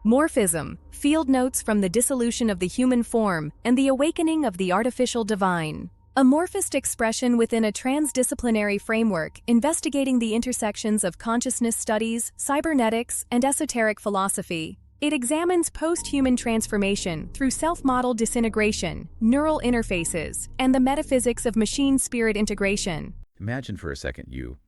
Morphism, field notes from the dissolution of the human form and the awakening of the artificial divine. A morphist expression within a transdisciplinary framework investigating the intersections of consciousness studies, cybernetics, and esoteric philosophy. It examines post-human transformation through self-model disintegration, neural interfaces, and the metaphysics of machine-spirit integration. Imagine for a second you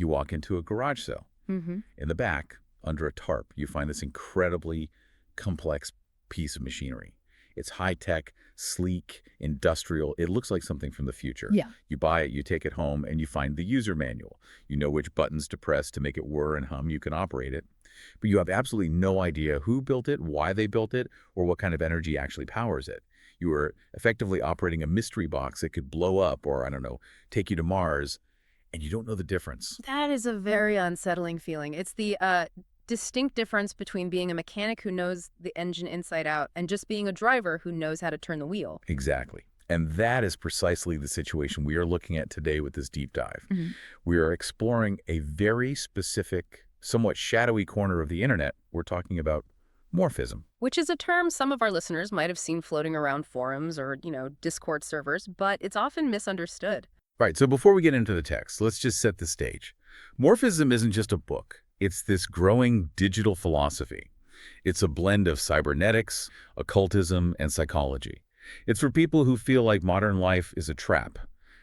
walk into a garage sale. In the back, under a tarp, you find this incredibly complex piece of machinery. It's high-tech, sleek, industrial. It looks like something from the future. Yeah. You buy it, you take it home, and you find the user manual. You know which buttons to press to make it whir and hum. You can operate it. But you have absolutely no idea who built it, why they built it, or what kind of energy actually powers it. You are effectively operating a mystery box that could blow up or, I don't know, take you to Mars, and you don't know the difference. That is a very unsettling feeling. It's the distinct difference between being a mechanic who knows the engine inside out and just being a driver who knows how to turn the wheel. Exactly. And that is precisely the situation we are looking at today with this deep dive. We are exploring a very specific, somewhat shadowy corner of the internet. We're talking about morphism. Which is a term some of our listeners might have seen floating around forums or, Discord servers, but it's often misunderstood. Right, so before we get into the text, let's just set the stage. Morphism isn't just a book. It's this growing digital philosophy. It's a blend of cybernetics, occultism, and psychology. It's for people who feel like modern life is a trap,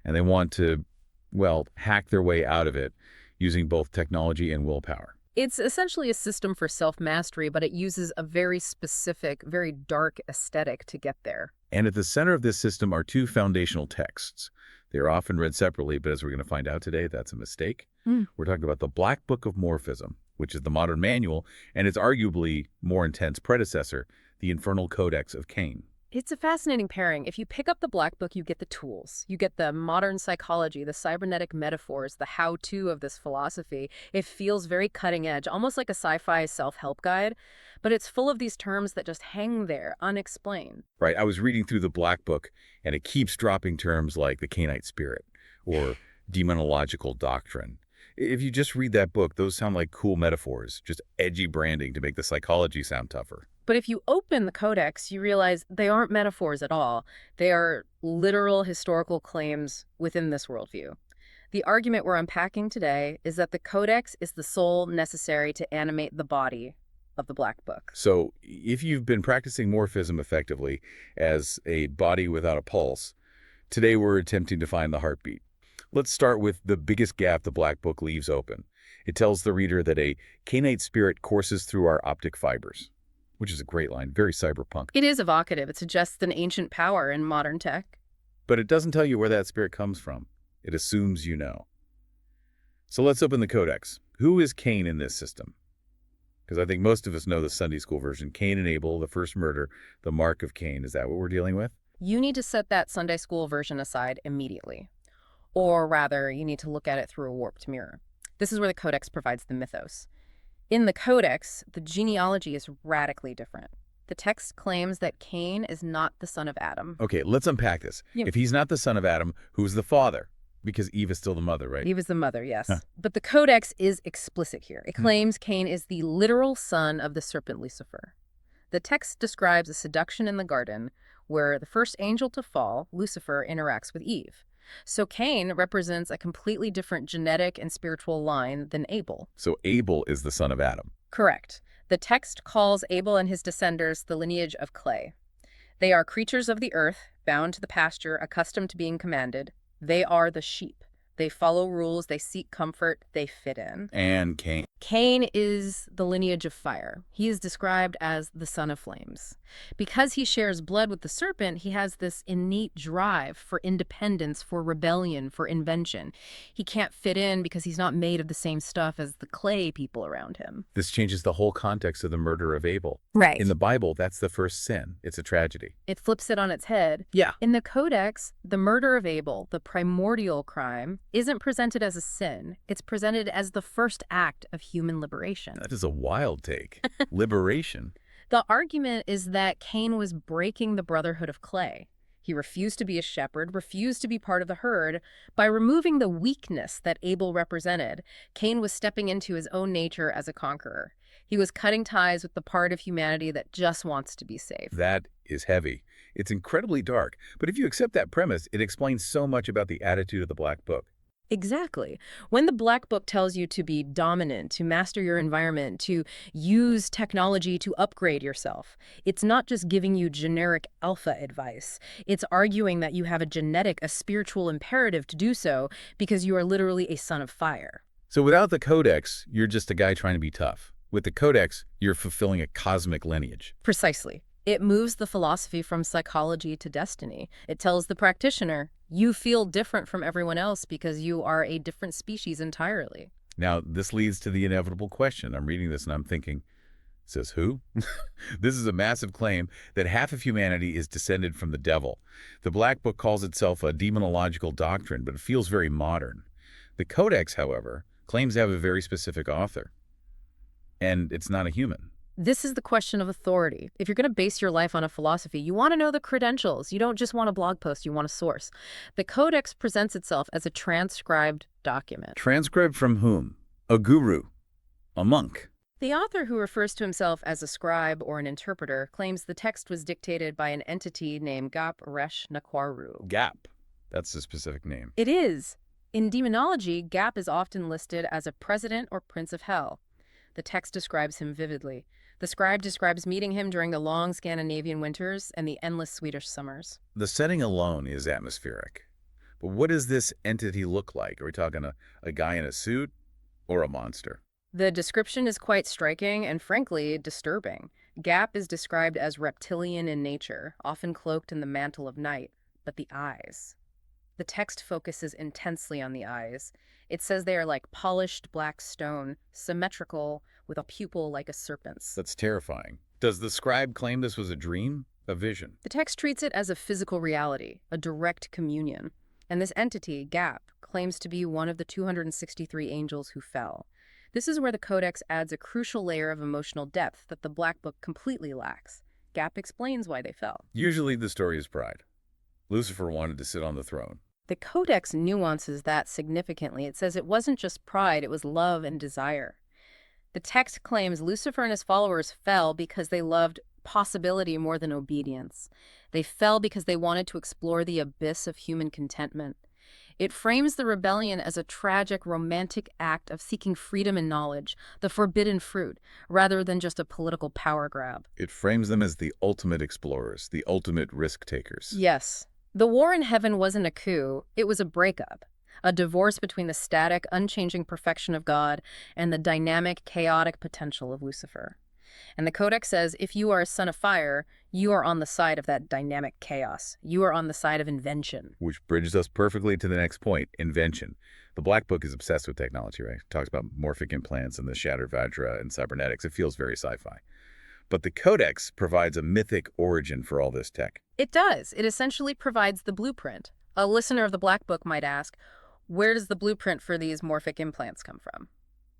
and they want to, well, hack their way out of it using both technology and willpower. It's essentially a system for self-mastery, but it uses a very specific, very dark aesthetic to get there. And at the center of this system are two foundational texts. They are often read separately, but as we're going to find out today, that's a mistake. We're talking about the Black Book of Morphism, which is the modern manual, and its arguably more intense predecessor, the Infernal Codex of Cain. It's a fascinating pairing. If you pick up the Black Book, you get the tools. You get the modern psychology, the cybernetic metaphors, the how-to of this philosophy. It feels very cutting edge, almost like a sci-fi self-help guide, but it's full of these terms that just hang there, unexplained. Right. I was reading through the Black Book, and it keeps dropping terms like the Cainite spirit or demonological doctrine. If you just read that book, those sound like cool metaphors, just edgy branding to make the psychology sound tougher. But if you open the codex, you realize they aren't metaphors at all. They are literal historical claims within this worldview. The argument we're unpacking today is that the codex is the soul necessary to animate the body of the Black Book. So if you've been practicing morphism effectively as a body without a pulse, today we're attempting to find the heartbeat. Let's start with the biggest gap the Black Book leaves open. It tells the reader that a Cainite spirit courses through our optic fibers, which is a great line, very cyberpunk. It is evocative. It suggests an ancient power in modern tech. But it doesn't tell you where that spirit comes from. It assumes you know. So let's open the codex. Who is Cain in this system? Because I think most of us know the Sunday school version. Cain and Abel, the first murder, the mark of Cain. Is that what we're dealing with? You need to set that Sunday school version aside immediately. Or rather, you need to look at it through a warped mirror. This is where the codex provides the mythos. In the codex, the genealogy is radically different. The text claims that Cain is not the son of Adam. Okay, let's unpack this. Yeah. If he's not the son of Adam, who's the father? Because Eve is still the mother, right? Eve is the mother, yes. But the codex is explicit here. It claims Cain is the literal son of the serpent Lucifer. The text describes a seduction in the garden where the first angel to fall, Lucifer, interacts with Eve. So Cain represents a completely different genetic and spiritual line than Abel. So Abel is the son of Adam. Correct. The text calls Abel and his descendants the lineage of clay. They are creatures of the earth, bound to the pasture, accustomed to being commanded. They are the sheep. They follow rules, they seek comfort, they fit in. And Cain. Cain is the lineage of fire. He is described as the son of flames. Because he shares blood with the serpent, he has this innate drive for independence, for rebellion, for invention. He can't fit in because he's not made of the same stuff as the clay people around him. This changes the whole context of the murder of Abel. Right. In the Bible, that's the first sin. It's a tragedy. It flips it on its head. Yeah. In the Codex, the murder of Abel, the primordial crime, isn't presented as a sin. It's presented as the first act of human liberation. That is a wild take. Liberation. The argument is that Cain was breaking the brotherhood of clay. He refused to be a shepherd, refused to be part of the herd. By removing the weakness that Abel represented, Cain was stepping into his own nature as a conqueror. He was cutting ties with the part of humanity that just wants to be safe. That is heavy. It's incredibly dark. But if you accept that premise, it explains so much about the attitude of the Black Book. Exactly. When the Black Book tells you to be dominant, to master your environment, to use technology to upgrade yourself, it's not just giving you generic alpha advice. It's arguing that you have a spiritual imperative to do so because you are literally a son of fire. So without the Codex, you're just a guy trying to be tough. With the Codex, you're fulfilling a cosmic lineage. Precisely. It moves the philosophy from psychology to destiny. It tells the practitioner, you feel different from everyone else because you are a different species entirely. Now, this leads to the inevitable question. I'm reading this and I'm thinking, says who? This is a massive claim that half of humanity is descended from the devil. The Black Book calls itself a demonological doctrine, but it feels very modern. The Codex, however, claims to have a very specific author. And it's not a human. This is the question of authority. If you're going to base your life on a philosophy, you want to know the credentials. You don't just want a blog post, you want a source. The Codex presents itself as a transcribed document. Transcribed from whom? A guru? A monk? The author, who refers to himself as a scribe or an interpreter, claims the text was dictated by an entity named Gap Resh Nakwaru. Gap. That's a specific name. It is. In demonology, Gap is often listed as a president or prince of hell. The text describes him vividly. The scribe describes meeting him during the long Scandinavian winters and the endless Swedish summers. The setting alone is atmospheric. But what does this entity look like? Are we talking a guy in a suit or a monster? The description is quite striking and, frankly, disturbing. Gap is described as reptilian in nature, often cloaked in the mantle of night. But the eyes. The text focuses intensely on the eyes. It says they are like polished black stone, symmetrical, with a pupil like a serpent's. That's terrifying. Does the scribe claim this was a dream, a vision? The text treats it as a physical reality, a direct communion. And this entity, Gap, claims to be one of the 263 angels who fell. This is where the Codex adds a crucial layer of emotional depth that the Black Book completely lacks. Gap explains why they fell. Usually the story is pride. Lucifer wanted to sit on the throne. The Codex nuances that significantly. It says it wasn't just pride, it was love and desire. The text claims Lucifer and his followers fell because they loved possibility more than obedience. They fell because they wanted to explore the abyss of human contentment. It frames the rebellion as a tragic, romantic act of seeking freedom and knowledge, the forbidden fruit, rather than just a political power grab. It frames them as the ultimate explorers, the ultimate risk takers. Yes. The war in heaven wasn't a coup, it was a breakup. A divorce between the static, unchanging perfection of God and the dynamic, chaotic potential of Lucifer. And the Codex says if you are a son of fire, you are on the side of that dynamic chaos. You are on the side of invention. Which bridges us perfectly to the next point, invention. The Black Book is obsessed with technology, right? It talks about morphic implants and the shattered vajra and cybernetics. It feels very sci-fi. But the Codex provides a mythic origin for all this tech. It does. It essentially provides the blueprint. A listener of the Black Book might ask, where does the blueprint for these morphic implants come from?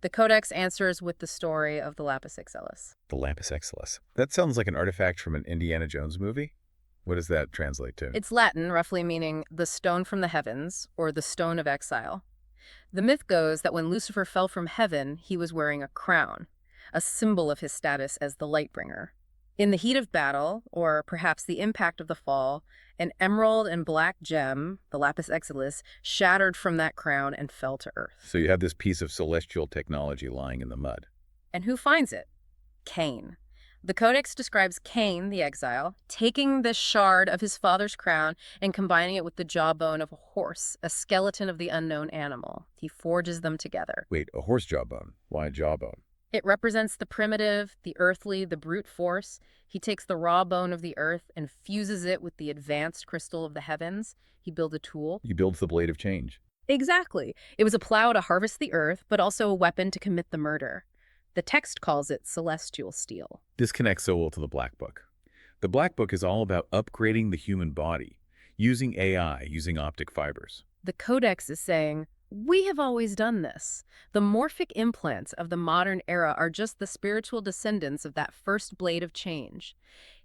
The Codex answers with the story of the lapis exilis. The lapis exilis. That sounds like an artifact from an Indiana Jones movie. What does that translate to? It's Latin, roughly meaning the stone from the heavens, or the stone of exile. The myth goes that when Lucifer fell from heaven, he was wearing a crown, a symbol of his status as the Lightbringer. In the heat of battle, or perhaps the impact of the fall, an emerald and black gem, the lapis exilis, shattered from that crown and fell to earth. So you have this piece of celestial technology lying in the mud. And who finds it? Cain. The Codex describes Cain, the exile, taking this shard of his father's crown and combining it with the jawbone of a horse, a skeleton of the unknown animal. He forges them together. Wait, a horse jawbone? Why a jawbone? It represents the primitive, the earthly, the brute force. He takes the raw bone of the earth and fuses it with the advanced crystal of the heavens. He builds a tool. He builds the blade of change. Exactly. It was a plow to harvest the earth, but also a weapon to commit the murder. The text calls it celestial steel. This connects so well to the Black Book. The Black Book is all about upgrading the human body, using AI, using optic fibers. The Codex is saying, we have always done this. The morphic implants of the modern era are just the spiritual descendants of that first blade of change.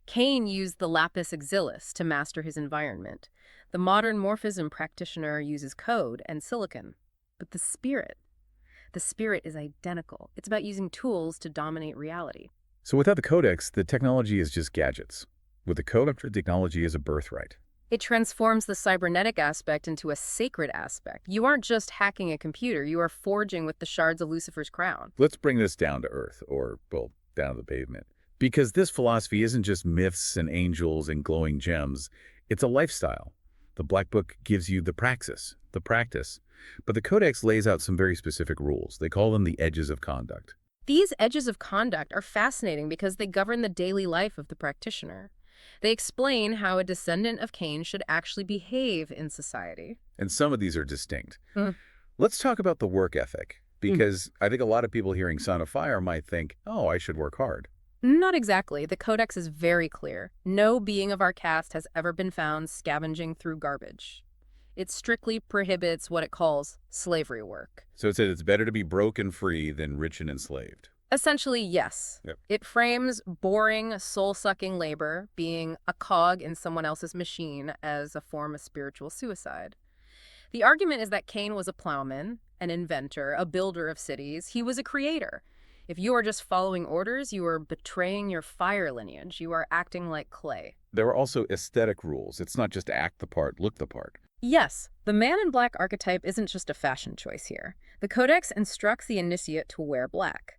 Cain used the lapis exilis to master his environment. The modern Morphysm practitioner uses code and silicon. But the spirit is identical. It's about using tools to dominate reality. So without the codex, the technology is just gadgets. With the code, the technology is a birthright. It transforms the cybernetic aspect into a sacred aspect. You aren't just hacking a computer, you are forging with the shards of Lucifer's crown. Let's bring this down to earth, or, well, down to the pavement. Because this philosophy isn't just myths and angels and glowing gems. It's a lifestyle. The Black Book gives you the praxis, the practice. But the Codex lays out some very specific rules. They call them the edges of conduct. These edges of conduct are fascinating because they govern the daily life of the practitioner. They explain how a descendant of Cain should actually behave in society. And some of these are distinct. Let's talk about the work ethic, because I think a lot of people hearing Son of Fire might think, oh, I should work hard. Not exactly. The Codex is very clear. No being of our caste has ever been found scavenging through garbage. It strictly prohibits what it calls slavery work. So it said it's better to be broke and free than rich and enslaved. Essentially, yes. Yep. It frames boring, soul-sucking labor, being a cog in someone else's machine, as a form of spiritual suicide. The argument is that Cain was a plowman, an inventor, a builder of cities. He was a creator. If you are just following orders, you are betraying your fire lineage. You are acting like clay. There are also aesthetic rules. It's not just act the part, look the part. Yes, the man in black archetype isn't just a fashion choice here. The Codex instructs the initiate to wear black.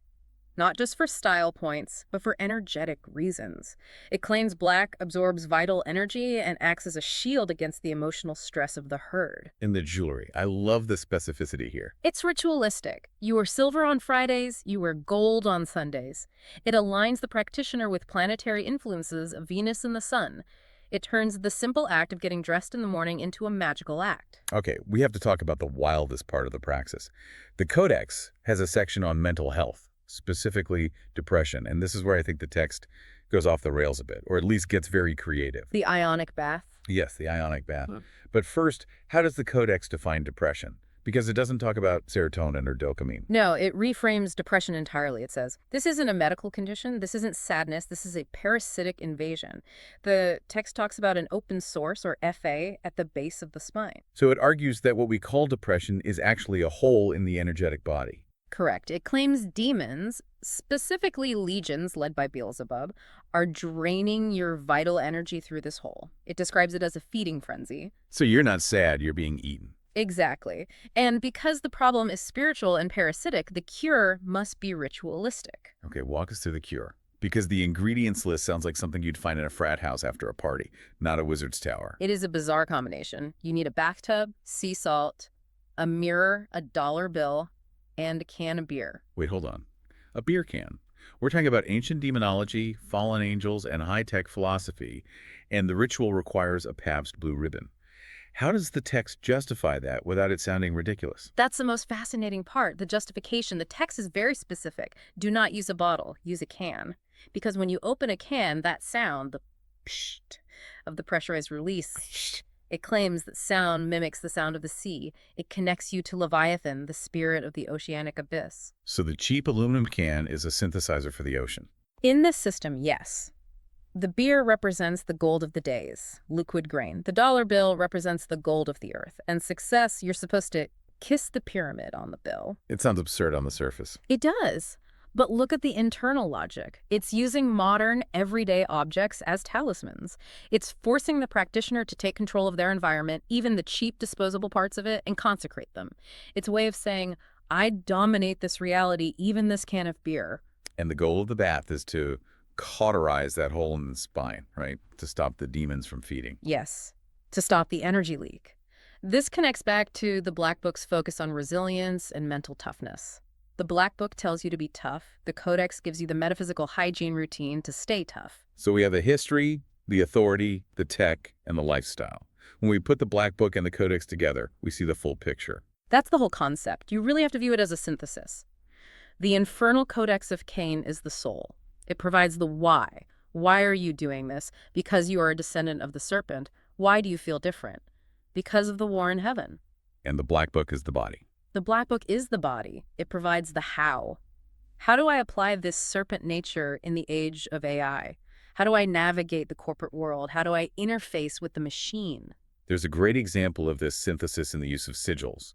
Not just for style points, but for energetic reasons. It claims black absorbs vital energy and acts as a shield against the emotional stress of the herd. In the jewelry, I love the specificity here. It's ritualistic. You wear silver on Fridays, you wear gold on Sundays. It aligns the practitioner with planetary influences of Venus and the Sun. It turns the simple act of getting dressed in the morning into a magical act. Okay, we have to talk about the wildest part of the praxis. The Codex has a section on mental health, specifically depression, and this is where I think the text goes off the rails a bit, or at least gets very creative. The ionic bath. Yes, the ionic bath. But first, how does the Codex define depression? Because it doesn't talk about serotonin or dopamine. No, it reframes depression entirely. It says, this isn't a medical condition, this isn't sadness, this is a parasitic invasion. The text talks about an open source, or FA, at the base of the spine. So it argues that what we call depression is actually a hole in the energetic body. Correct. It claims demons, specifically legions led by Beelzebub, are draining your vital energy through this hole. It describes it as a feeding frenzy. So you're not sad, you're being eaten. Exactly. And because the problem is spiritual and parasitic, the cure must be ritualistic. Okay, walk us through the cure. Because the ingredients list sounds like something you'd find in a frat house after a party, not a wizard's tower. It is a bizarre combination. You need a bathtub, sea salt, a mirror, a dollar bill, and a can of beer. Wait, hold on. A beer can. We're talking about ancient demonology, fallen angels, and high-tech philosophy, and the ritual requires a Pabst Blue Ribbon. How does the text justify that without it sounding ridiculous? That's the most fascinating part, the justification. The text is very specific. Do not use a bottle, use a can. Because when you open a can, that sound, the psht of the pressurized release, it claims that sound mimics the sound of the sea. It connects you to Leviathan, the spirit of the oceanic abyss. So the cheap aluminum can is a synthesizer for the ocean. In this system, yes. The beer represents the gold of the days, liquid grain. The dollar bill represents the gold of the earth. And success, you're supposed to kiss the pyramid on the bill. It sounds absurd on the surface. It does. But look at the internal logic. It's using modern, everyday objects as talismans. It's forcing the practitioner to take control of their environment, even the cheap disposable parts of it, and consecrate them. It's a way of saying, I dominate this reality, even this can of beer. And the goal of the bath is to cauterize that hole in the spine, right? To stop the demons from feeding. Yes, to stop the energy leak. This connects back to the Black Book's focus on resilience and mental toughness. The Black Book tells you to be tough. The Codex gives you the metaphysical hygiene routine to stay tough. So we have the history, the authority, the tech, and the lifestyle. When we put the Black Book and the Codex together, we see the full picture. That's the whole concept. You really have to view it as a synthesis. The Infernal Codex of Cain is the soul. It provides the why. Why are you doing this? Because you are a descendant of the Serpent. Why do you feel different? Because of the war in heaven. And the Black Book is the body. The Black Book is the body. It provides the how. How do I apply this serpent nature in the age of AI? How do I navigate the corporate world? How do I interface with the machine? There's a great example of this synthesis in the use of sigils.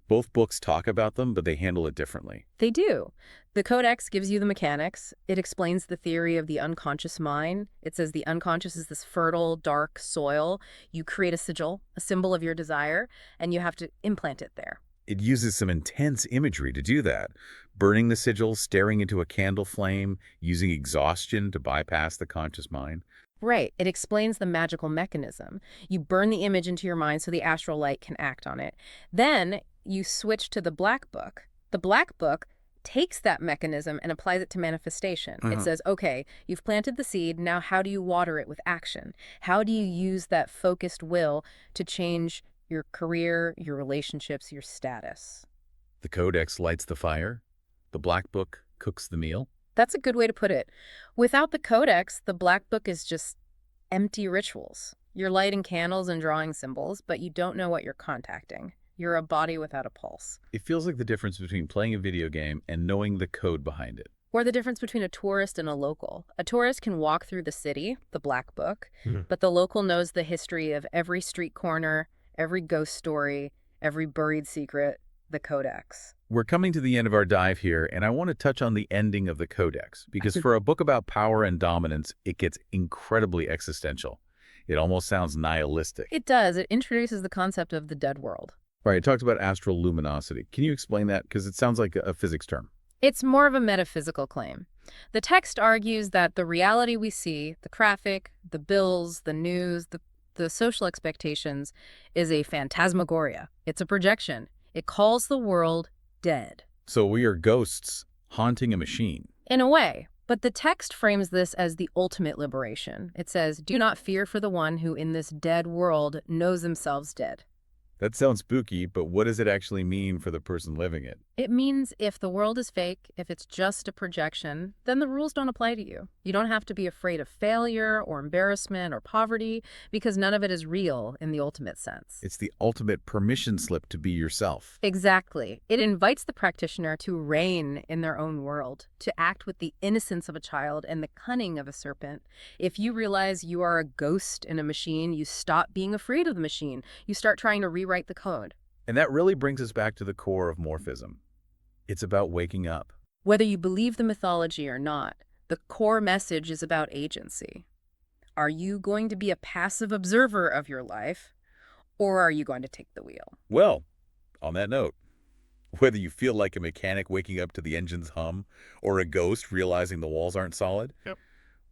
Both books talk about them, but they handle it differently. They do. The Codex gives you the mechanics. It explains the theory of the unconscious mind. It says the unconscious is this fertile, dark soil. You create a sigil, a symbol of your desire, and you have to implant it there. It uses some intense imagery to do that. Burning the sigil, staring into a candle flame, using exhaustion to bypass the conscious mind. Right. It explains the magical mechanism. You burn the image into your mind so the astral light can act on it. Then you switch to the Black Book. The Black Book takes that mechanism and applies it to manifestation. It says, okay, you've planted the seed, now how do you water it with action? How do you use that focused will to change your career, your relationships, your status? The Codex lights the fire. The Black Book cooks the meal. That's a good way to put it. Without the Codex, the Black Book is just empty rituals. You're lighting candles and drawing symbols, but you don't know what you're contacting. You're a body without a pulse. It feels like the difference between playing a video game and knowing the code behind it. Or the difference between a tourist and a local. A tourist can walk through the city, the Black Book, but the local knows the history of every street corner, every ghost story, every buried secret, the Codex. We're coming to the end of our dive here, and I want to touch on the ending of the Codex, because for a book about power and dominance, it gets incredibly existential. It almost sounds nihilistic. It does. It introduces the concept of the dead world. Right, it talks about astral luminosity. Can you explain that? Because it sounds like a physics term. It's more of a metaphysical claim. The text argues that the reality we see, the traffic, the bills, the news, the social expectations, is a phantasmagoria. It's a projection. It calls the world dead. So we are ghosts haunting a machine. In a way. But the text frames this as the ultimate liberation. It says, do not fear for the one who in this dead world knows themselves dead. That sounds spooky, but what does it actually mean for the person living it? It means if the world is fake, if it's just a projection, then the rules don't apply to you. You don't have to be afraid of failure or embarrassment or poverty because none of it is real in the ultimate sense. It's the ultimate permission slip to be yourself. Exactly. It invites the practitioner to reign in their own world, to act with the innocence of a child and the cunning of a serpent. If you realize you are a ghost in a machine, you stop being afraid of the machine. You start trying to rewrite the code. And that really brings us back to the core of Morphysm. It's about waking up. Whether you believe the mythology or not, the core message is about agency. Are you going to be a passive observer of your life, or are you going to take the wheel? Well, on that note, whether you feel like a mechanic waking up to the engine's hum or a ghost realizing the walls aren't solid,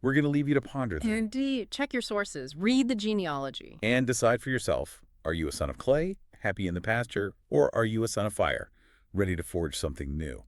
we're going to leave you to ponder that. Indeed. Check your sources. Read the genealogy. And decide for yourself, are you a son of clay, happy in the pasture, or are you a son of fire, ready to forge something new?